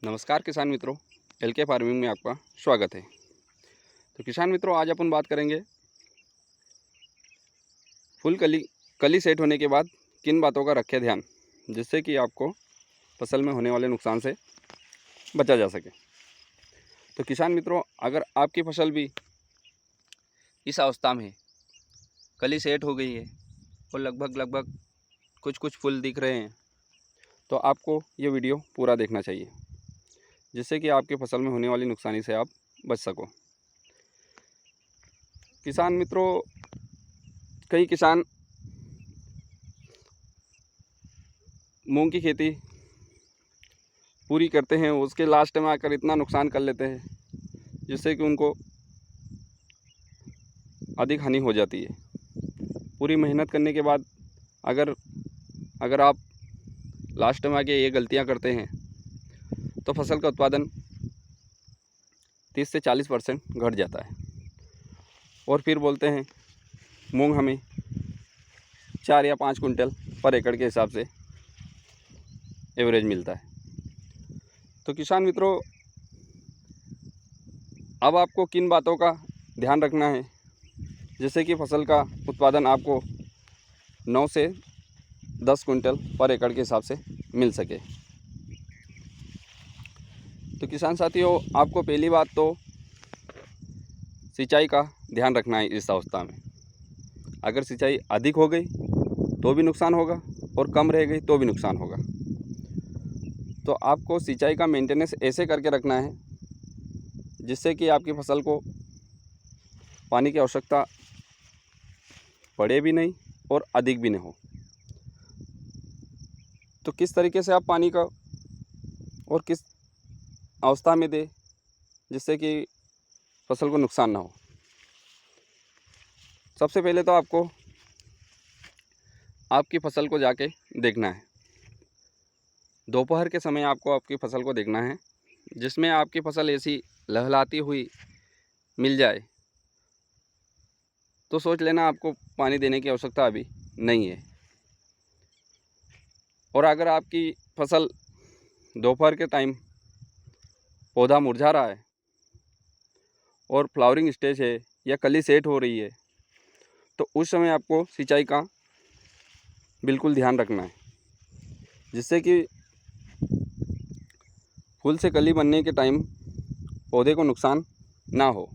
नमस्कार किसान मित्रों, एलके फार्मिंग में आपका स्वागत है। तो किसान मित्रों, आज अपन बात करेंगे फुल कली सेट होने के बाद किन बातों का रखें ध्यान, जिससे कि आपको फसल में होने वाले नुकसान से बचा जा सके। तो किसान मित्रों, अगर आपकी फसल भी इस अवस्था में है, कली सेट हो गई है और लगभग कुछ फूल दिख रहे हैं, तो आपको ये वीडियो पूरा देखना चाहिए, जिससे कि आपकी फसल में होने वाली नुकसानी से आप बच सको। किसान मित्रों, कई किसान मूंग की खेती पूरी करते हैं, उसके लास्ट में आकर इतना नुकसान कर लेते हैं जिससे कि उनको अधिक हानि हो जाती है। पूरी मेहनत करने के बाद अगर आप लास्ट में आके ये गलतियां करते हैं तो फसल का उत्पादन 30 से 40% घट जाता है और फिर बोलते हैं मूंग हमें 4 या 5 कुंटल पर एकड़ के हिसाब से एवरेज मिलता है। तो किसान मित्रों, अब आपको किन बातों का ध्यान रखना है जिससे कि फसल का उत्पादन आपको 9 से 10 कुंटल पर एकड़ के हिसाब से मिल सके। तो किसान साथियों, आपको पहली बात तो सिंचाई का ध्यान रखना है। इस अवस्था में अगर सिंचाई अधिक हो गई तो भी नुकसान होगा और कम रह गई तो भी नुकसान होगा। तो आपको सिंचाई का मेंटेनेंस ऐसे करके रखना है जिससे कि आपकी फसल को पानी की आवश्यकता पड़े भी नहीं और अधिक भी नहीं हो। तो किस तरीके से आप पानी का और किस अवस्था में दे जिससे कि फसल को नुकसान ना हो। सबसे पहले तो आपको आपकी फसल को जाके देखना है। दोपहर के समय आपको आपकी फसल को देखना है, जिसमें आपकी फसल ऐसी लहलाती हुई मिल जाए तो सोच लेना आपको पानी देने की आवश्यकता अभी नहीं है। और अगर आपकी फसल दोपहर के टाइम पौधा मुरझा रहा है और फ्लावरिंग स्टेज है या कली सेट हो रही है, तो उस समय आपको सिंचाई का बिल्कुल ध्यान रखना है, जिससे कि फूल से कली बनने के टाइम पौधे को नुकसान ना हो।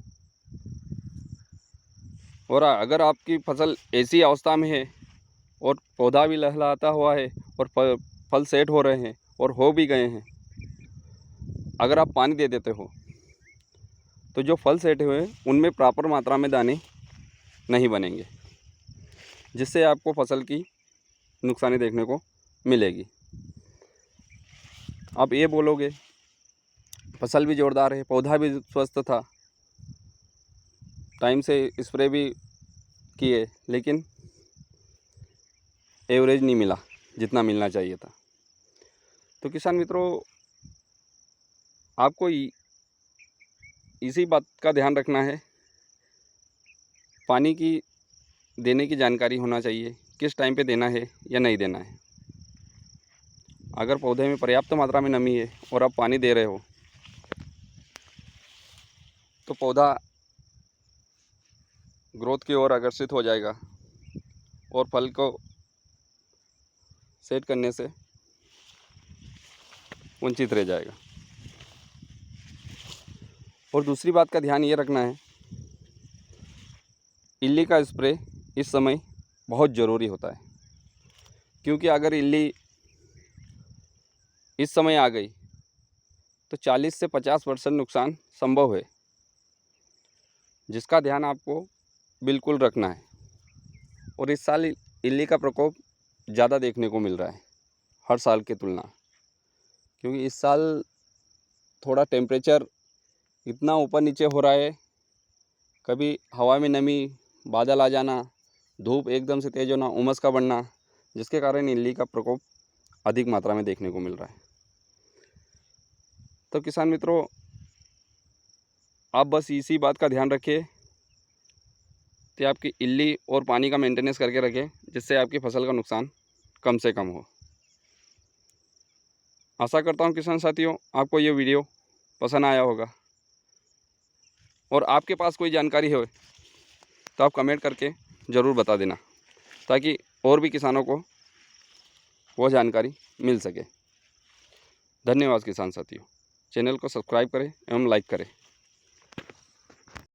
और अगर आपकी फसल ऐसी अवस्था में है और पौधा भी लहलहाता हुआ है और फल सेट हो रहे हैं और हो भी गए हैं, अगर आप पानी दे देते हो तो जो फल सेट हुए हैं उनमें प्रॉपर मात्रा में दाने नहीं बनेंगे, जिससे आपको फसल की नुकसानी देखने को मिलेगी। आप ये बोलोगे फसल भी जोरदार है, पौधा भी स्वस्थ था, टाइम से स्प्रे भी किए, लेकिन एवरेज नहीं मिला जितना मिलना चाहिए था। तो किसान मित्रों, आपको इसी बात का ध्यान रखना है। पानी की देने की जानकारी होना चाहिए, किस टाइम पे देना है या नहीं देना है। अगर पौधे में पर्याप्त मात्रा में नमी है और आप पानी दे रहे हो तो पौधा ग्रोथ की ओर आकर्षित हो जाएगा और फल को सेट करने से वंचित रह जाएगा। और दूसरी बात का ध्यान ये रखना है, इल्ली का स्प्रे इस समय बहुत ज़रूरी होता है, क्योंकि अगर इल्ली इस समय आ गई तो 40 से 50% नुकसान संभव है, जिसका ध्यान आपको बिल्कुल रखना है। और इस साल इल्ली का प्रकोप ज़्यादा देखने को मिल रहा है हर साल की तुलना, क्योंकि इस साल थोड़ा टेम्परेचर इतना ऊपर नीचे हो रहा है, कभी हवा में नमी, बादल आ जाना, धूप एकदम से तेज़ होना, उमस का बढ़ना, जिसके कारण इल्ली का प्रकोप अधिक मात्रा में देखने को मिल रहा है। तो किसान मित्रों, आप बस इसी बात का ध्यान रखिए कि आपकी इल्ली और पानी का मेंटेनेंस करके रखें, जिससे आपकी फसल का नुकसान कम से कम हो। आशा करता हूँ किसान साथियों आपको ये वीडियो पसंद आया होगा, और आपके पास कोई जानकारी हो तो आप कमेंट करके ज़रूर बता देना, ताकि और भी किसानों को वो जानकारी मिल सके। धन्यवाद किसान साथियों। चैनल को सब्सक्राइब करें एवं लाइक करें।